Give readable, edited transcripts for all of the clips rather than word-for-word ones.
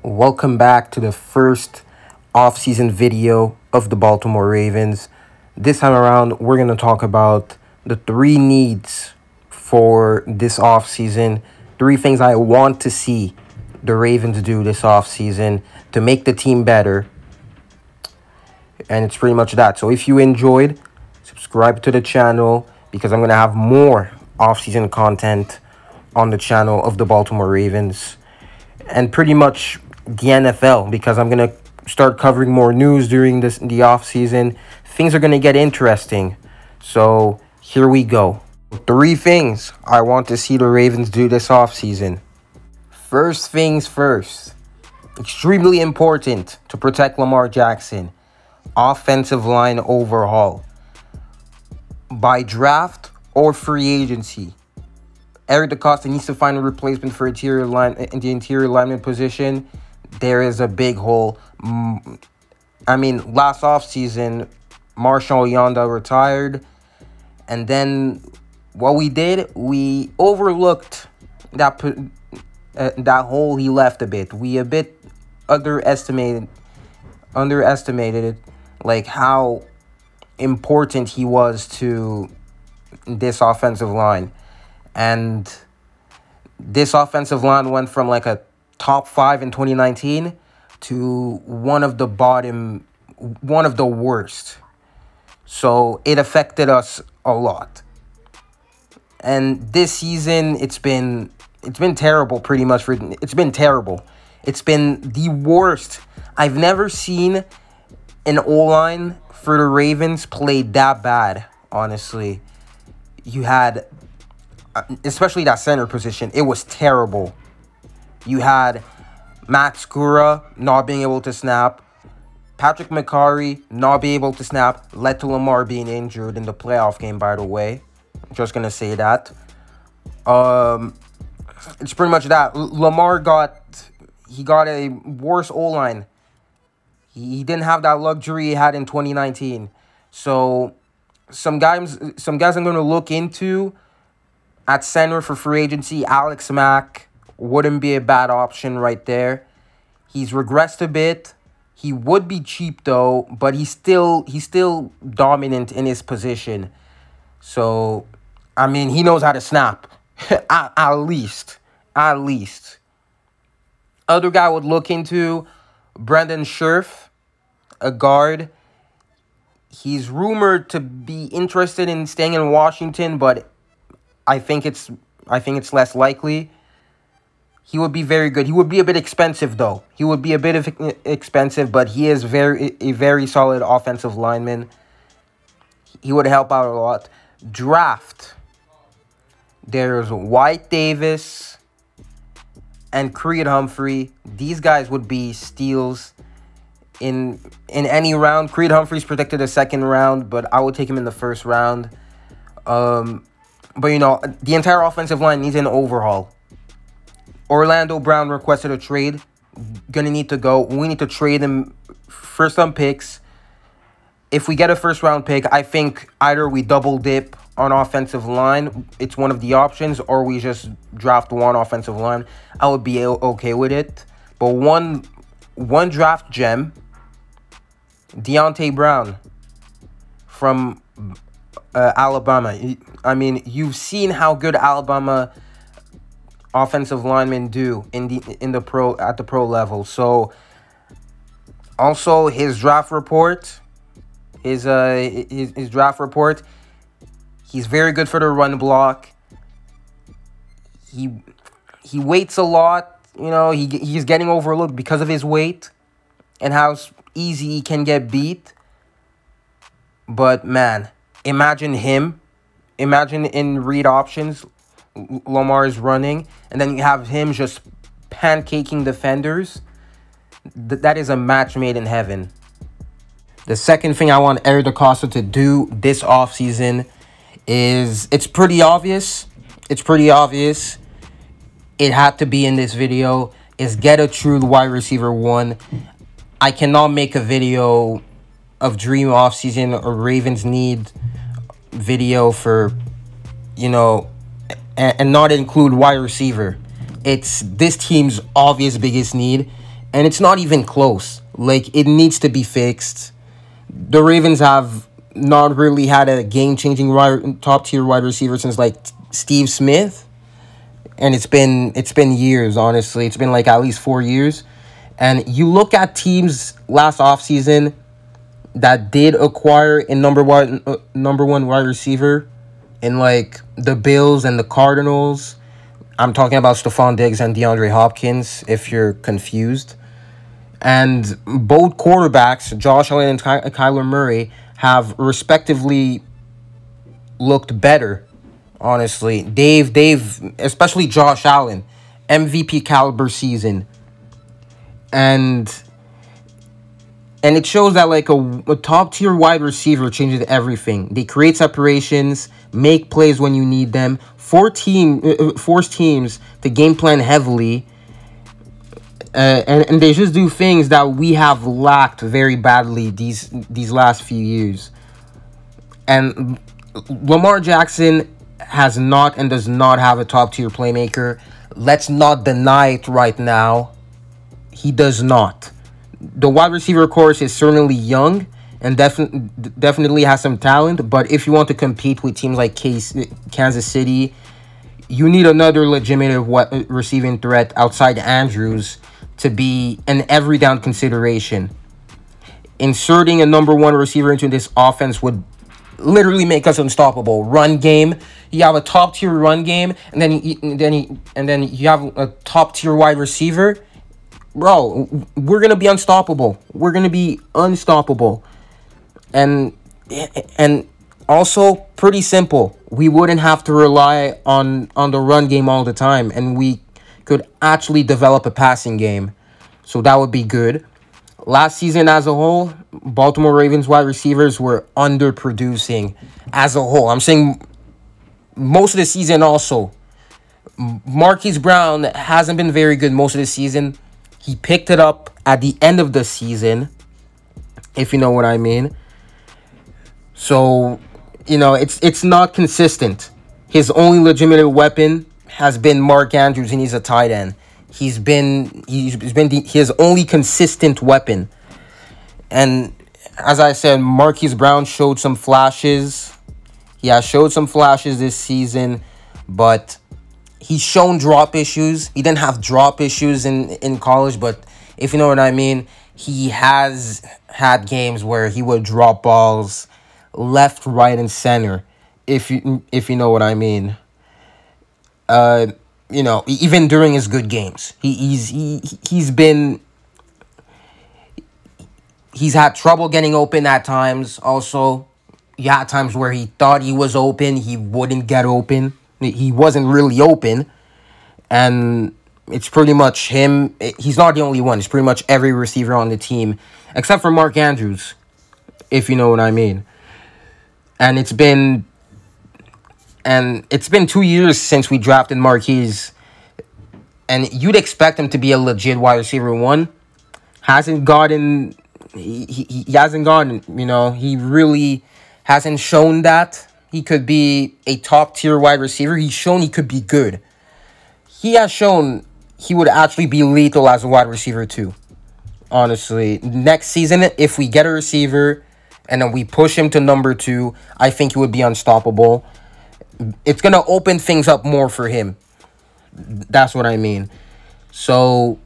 Welcome back to the first off-season video of the Baltimore Ravens. This time around, we're going to talk about the three needs for this off-season. Three things I want to see the Ravens do this off-season to make the team better. And it's pretty much that. So if you enjoyed, subscribe to the channel because I'm going to have more off-season content on the channel of the Baltimore Ravens. And pretty much the NFL, because I'm going to start covering more news during the off season. Things are going to get interesting. So here we go. Three things I want to see the Ravens do this off season. First things first. Extremely important to protect Lamar Jackson. Offensive line overhaul. By draft or free agency. Eric DeCosta needs to find a replacement for in the interior lineman position. There is a big hole. I mean, last offseason, Marshall Yanda retired. And then what we did, we overlooked that hole he left a bit. We a bit underestimated like how important he was to this offensive line. And this offensive line went from like a top 5 in 2019 to one of the worst. So it affected us a lot. And this season, it's been terrible pretty much. It's been terrible. It's been the worst. I've never seen an O-line for the Ravens play that bad, honestly. You had, especially that center position, it was terrible. You had Max Gura not being able to snap. Patrick McCarry not being able to snap. Led to Lamar being injured in the playoff game, by the way. Just going to say that. It's pretty much that. Lamar got a worse O-line. He didn't have that luxury he had in 2019. So some guys I'm going to look into at center for free agency. Alex Mack wouldn't be a bad option right there. He's regressed a bit. He would be cheap though, but he's still dominant in his position. So, I mean, he knows how to snap. at least. Other guy I would look into, Brandon Scherf, a guard. He's rumored to be interested in staying in Washington, but I think it's less likely. He would be very good. He would be a bit expensive, though. He would be a bit expensive, but he is a very solid offensive lineman. He would help out a lot. Draft. There's White Davis and Creed Humphrey. These guys would be steals in any round. Creed Humphrey's predicted a second round, but I would take him in the first round. But, you know, the entire offensive line needs an overhaul. Orlando Brown requested a trade. Gonna need to go. We need to trade him for some picks. If we get a first-round pick, I think either we double-dip on offensive line. It's one of the options. Or we just draft one offensive line. I would be okay with it. But one draft gem, Deontay Brown from Alabama. I mean, you've seen how good Alabama offensive linemen do at the pro level. So also his draft report, his draft report, he's very good for the run block. He waits a lot, you know, he's getting overlooked because of his weight and how easy he can get beat. But man, imagine in read options, Lamar is running, and then you have him just pancaking defenders. That is a match made in heaven. The second thing I want Eric DeCosta to do this offseason is, it's pretty obvious. It had to be in this video, is get a true wide receiver one. I cannot make a video of Dream offseason or Ravens need video for, you know, and not include wide receiver. It's this team's obvious biggest need. and it's not even close. Like, it needs to be fixed. The Ravens have not really had a game-changing top-tier wide receiver since, like, Steve Smith. And it's been years, honestly. It's been, like, at least 4 years. And you look at teams last offseason that did acquire a number one wide receiver in, like, the Bills and the Cardinals. I'm talking about Stephon Diggs and DeAndre Hopkins, if you're confused. And both quarterbacks, Josh Allen and Kyler Murray, have respectively looked better, honestly. They've especially Josh Allen, MVP caliber season. And it shows that, like, a top-tier wide receiver changes everything. They create separations, make plays when you need them, force teams to game plan heavily, and they just do things that we have lacked very badly these last few years. And Lamar Jackson has not and does not have a top-tier playmaker. Let's not deny it right now. He does not. The wide receiver course is certainly young and definitely has some talent, but if you want to compete with teams like Kansas City, you need another legitimate receiving threat outside Andrews to be an every down consideration. Inserting a number one receiver into this offense would literally make us unstoppable. Run game, you have a top tier run game, and then you have a top tier wide receiver. Bro, we're gonna be unstoppable. We're gonna be unstoppable, and also pretty simple. We wouldn't have to rely on the run game all the time, and we could actually develop a passing game. So that would be good. Last season as a whole, Baltimore Ravens wide receivers were underproducing as a whole. I'm saying most of the season also. Marquise Brown hasn't been very good most of the season. He picked it up at the end of the season, if you know what I mean. So, it's not consistent. His only legitimate weapon has been Mark Andrews, and he's a tight end. He's been his only consistent weapon. And as I said, Marquise Brown showed some flashes. He has showed some flashes this season, but he's shown drop issues. He didn't have drop issues in college, but if you know what I mean, he has had games where he would drop balls left, right, and center. If you know what I mean. Even during his good games, he's had trouble getting open at times. Also, you had times where he thought he was open, he wouldn't get open. He wasn't really open, and it's pretty much him. He's not the only one. It's pretty much every receiver on the team, except for Mark Andrews, if you know what I mean. And it's been 2 years since we drafted Marquise, and you'd expect him to be a legit wide receiver one. He hasn't gotten, he really hasn't shown that he could be a top-tier wide receiver. He's shown he could be good. He has shown he would actually be lethal as a wide receiver too. Honestly, next season, if we get a receiver and then we push him to number 2, I think he would be unstoppable. It's going to open things up more for him. That's what I mean. So,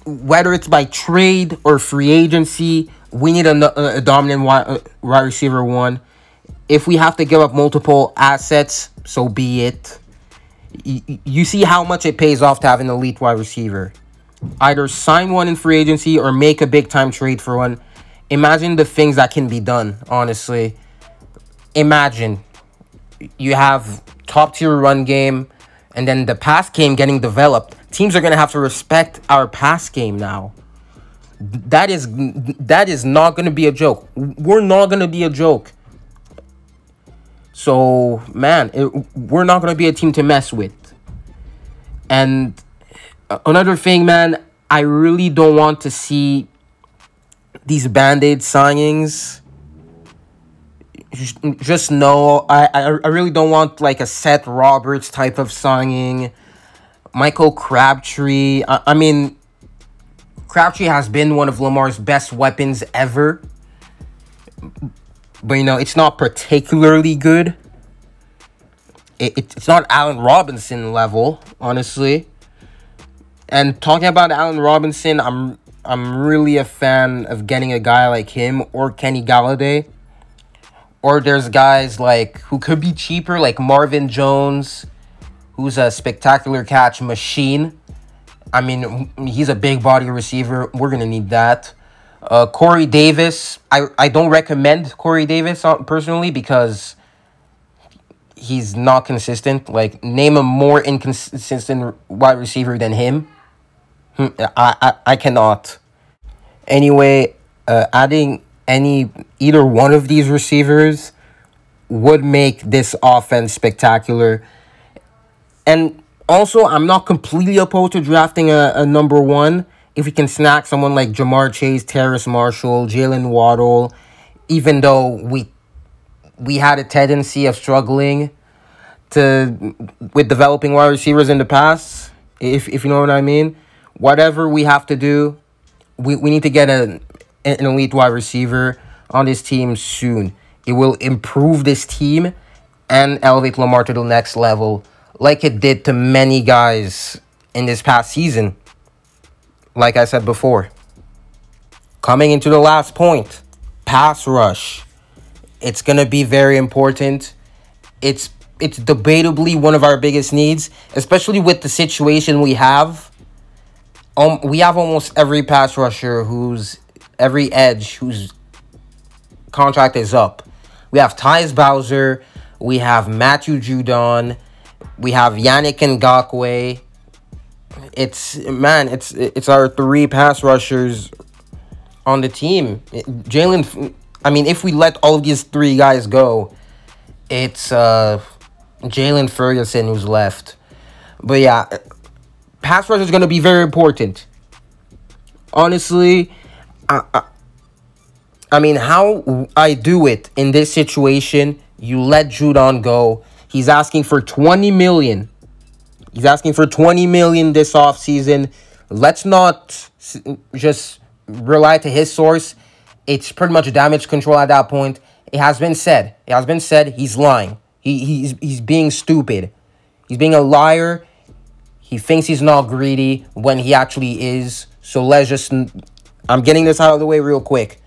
whether it's by trade or free agency, we need a dominant wide receiver one. If we have to give up multiple assets, so be it. You see how much it pays off to have an elite wide receiver. Either sign one in free agency or make a big-time trade for one. Imagine the things that can be done, honestly. Imagine you have top-tier run game, and then the pass game getting developed. Teams are going to have to respect our pass game now. That is not going to be a joke. We're not going to be a joke. So, man, we're not going to be a team to mess with. And another thing, man, I really don't want to see these Band-Aid signings. Just know, I really don't want like a Seth Roberts type of signing. Michael Crabtree. I mean, Crabtree has been one of Lamar's best weapons ever. But, it's not particularly good. It's not Allen Robinson level, honestly. And talking about Allen Robinson, I'm really a fan of getting a guy like him or Kenny Galladay. Or there's guys like who could be cheaper, like Marvin Jones, who's a spectacular catch machine. I mean, he's a big body receiver. We're going to need that. Corey Davis. I don't recommend Corey Davis personally because he's not consistent. Like, name a more inconsistent wide receiver than him. I cannot. Anyway, adding either one of these receivers would make this offense spectacular. And also, I'm not completely opposed to drafting a number one if we can snack someone like Jamar Chase, Terrace Marshall, Jalen Waddle, even though we had a tendency of struggling with developing wide receivers in the past, if you know what I mean. Whatever we have to do, we need to get an elite wide receiver on this team soon. It will improve this team and elevate Lamar to the next level, like it did to many guys in this past season. Like I said before. Coming into the last point, pass rush. It's going to be very important. It's debatably one of our biggest needs, especially with the situation we have. We have almost every pass rusher every edge whose contract is up. We have Tyus Bowser, we have Matthew Judon, we have Yannick Ngakoue. It's our three pass rushers on the team. If we let all of these three guys go, it's Jalen Ferguson who's left. But yeah, pass rush is going to be very important. Honestly, how I do it in this situation, you let Judon go. He's asking for $20 million. He's asking for $20 million this offseason. Let's not just rely to his source. It's pretty much damage control at that point. It has been said. He's lying. He's being stupid. He's being a liar. He thinks he's not greedy when he actually is. So I'm getting this out of the way real quick.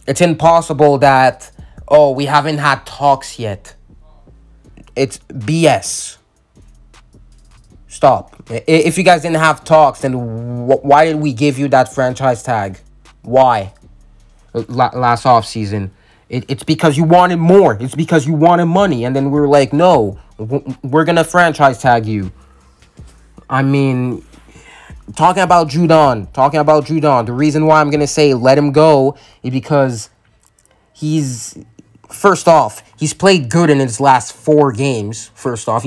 It's impossible that, we haven't had talks yet. It's BS. Stop. If you guys didn't have talks, then why did we give you that franchise tag? Why? Last offseason. It's because you wanted more. It's because you wanted money. And then we were like, no, we're going to franchise tag you. Talking about Judon. The reason why I'm going to say let him go is because first off, he's played good in his last 4 games. First off,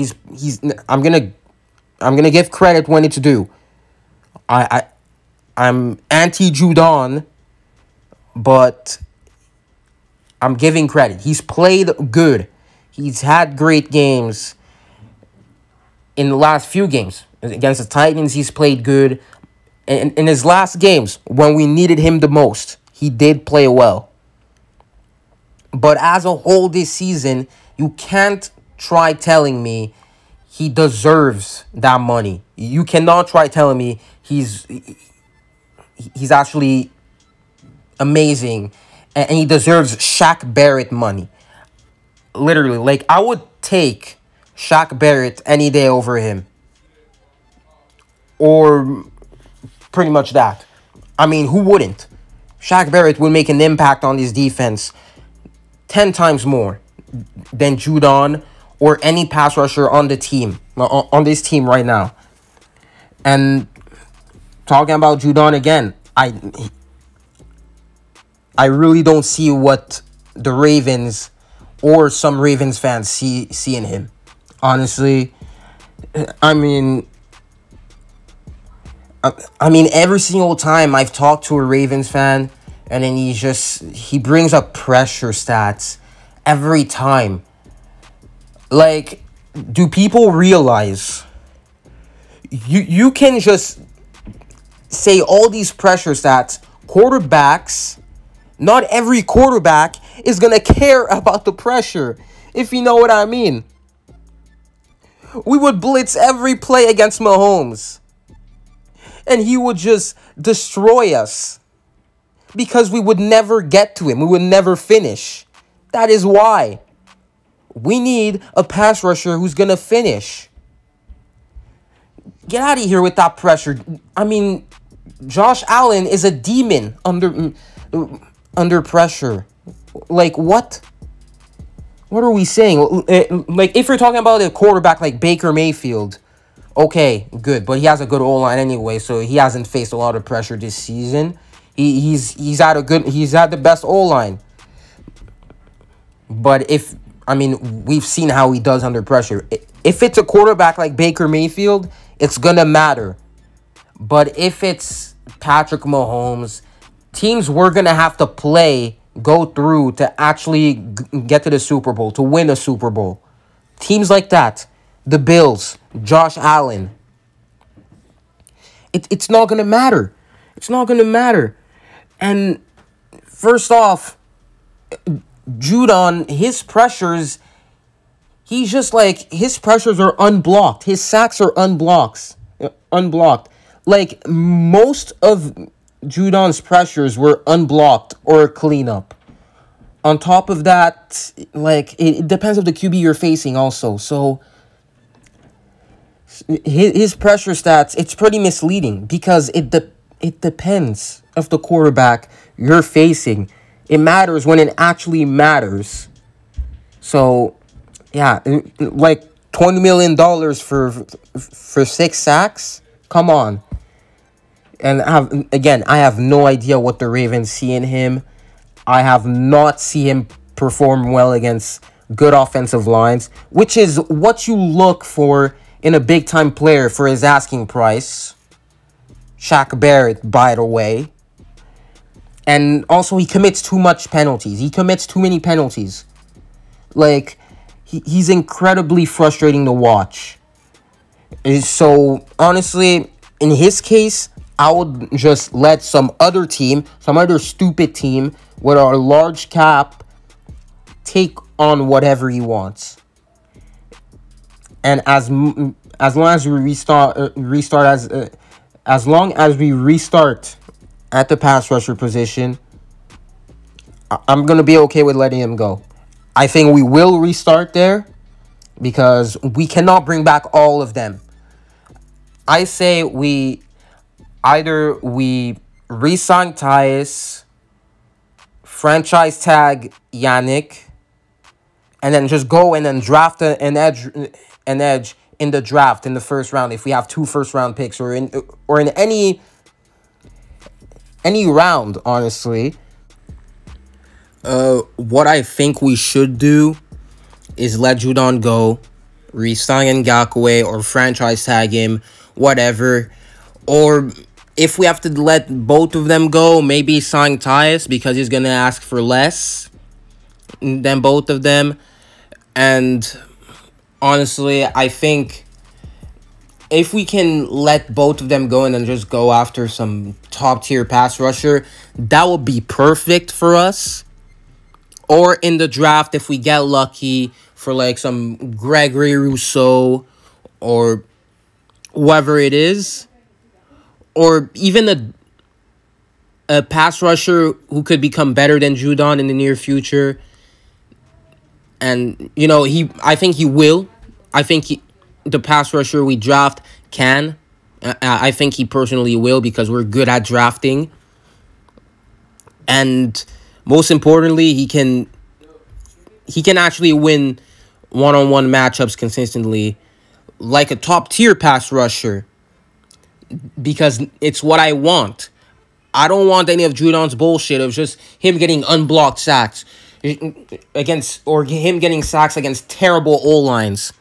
I'm going to give credit when it's due. I'm anti-Judon, but I'm giving credit. He's played good. He's had great games in the last few games. Against the Titans, he's played good. And in his last games, when we needed him the most, he did play well. But as a whole this season, you can't try telling me he deserves that money. You cannot try telling me he's actually amazing and he deserves Shaq Barrett money. Literally, I would take Shaq Barrett any day over him. Or pretty much that. Who wouldn't? Shaq Barrett would make an impact on this defense 10 times more than Judon or any pass rusher on the team, on this team right now. And talking about Judon again, I really don't see what the Ravens or some Ravens fans see in him. Honestly, every single time I've talked to a Ravens fan, and then he brings up pressure stats every time. Do people realize you can just say all these pressure stats, quarterbacks, not every quarterback is going to care about the pressure, if you know what I mean. We would blitz every play against Mahomes, and he would just destroy us because we would never get to him. We would never finish. That is why we need a pass rusher who's going to finish. Get out of here with that pressure. I mean, Josh Allen is a demon under pressure. Like, what? What are we saying? Like, if you're talking about a quarterback like Baker Mayfield, okay, good. But he has a good O-line anyway, so he hasn't faced a lot of pressure this season. He's had the best O-line. But we've seen how he does under pressure. If it's a quarterback like Baker Mayfield, it's gonna matter. But if it's Patrick Mahomes, teams we're gonna have to go through to actually get to the Super Bowl, to win a Super Bowl. Teams like that, the Bills, Josh Allen. It's not gonna matter. It's not gonna matter. And first off, Judon, his pressures are unblocked. His sacks are unblocked. Like, most of Judon's pressures were unblocked or cleanup. On top of that, like, it depends on the QB you're facing also. So his pressure stats, it's pretty misleading because it depends of the quarterback you're facing. It matters when it actually matters. So, yeah, like $20 million for 6 sacks? Come on. And I have no idea what the Ravens see in him. I have not seen him perform well against good offensive lines, which is what you look for in a big-time player for his asking price. Shaq Barrett, by the way. And also, he commits too much penalties. He commits too many penalties. Like, he's incredibly frustrating to watch. So, honestly, in his case, I would just let some other stupid team with a large cap take on whatever he wants. And as long as we restart at the pass rusher position, I'm going to be okay with letting him go. I think we will restart there because we cannot bring back all of them. I say we re-sign Tyus, franchise tag Yannick, and then just go and then draft an edge in the draft in the first round if we have 2 first-round picks or in any round, honestly. What I think we should do is let Judon go, re-sign Ngakoue or franchise tag him, whatever. Or if we have to let both of them go, maybe sign Tyus because he's going to ask for less than both of them. And honestly, I think if we can let both of them go and then just go after some top-tier pass rusher, that would be perfect for us. Or in the draft, if we get lucky for like some Gregory Rousseau or whoever it is. Or even a pass rusher who could become better than Judon in the near future. And, I think he will. I think the pass rusher we draft can. I think he personally will because we're good at drafting. And most importantly, he can actually win one-on-one matchups consistently like a top-tier pass rusher. Because it's what I want. I don't want any of Judon's bullshit of just him getting unblocked sacks or him getting sacks against terrible O-lines.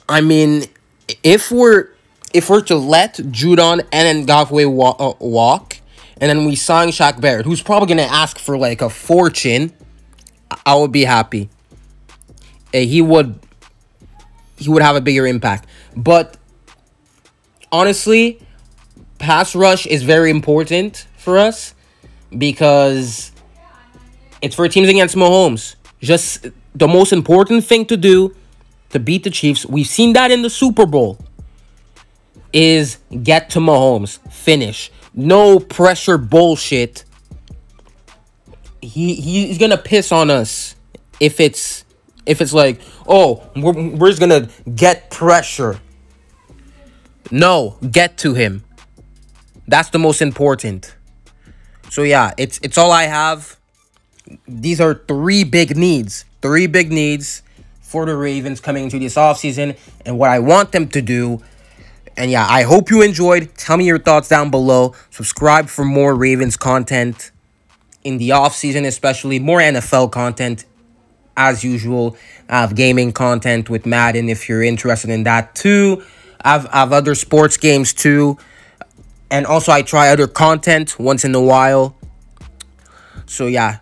I mean, if we're to let Judon and Ngakoue walk, and then we sign Shaq Barrett, who's probably going to ask for like a fortune, I would be happy. He would have a bigger impact. But honestly, pass rush is very important for us because it's for teams against Mahomes. Just the most important thing to do to beat the Chiefs, we've seen that in the Super Bowl, is get to Mahomes. Finish. No pressure bullshit. He's gonna piss on us if it's like, oh, we're just gonna get pressure. No, get to him. That's the most important. So yeah, it's all I have. These are three big needs. Three big needs for the Ravens coming into this offseason and what I want them to do. And yeah, I hope you enjoyed. Tell me your thoughts down below. Subscribe for more Ravens content in the offseason, especially more NFL content as usual. I have gaming content with Madden if you're interested in that too. I have other sports games too. And also I try other content once in a while. So yeah,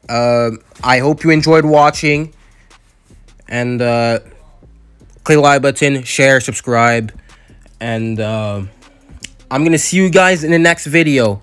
I hope you enjoyed watching. And click the like button, share, subscribe. And I'm going to see you guys in the next video.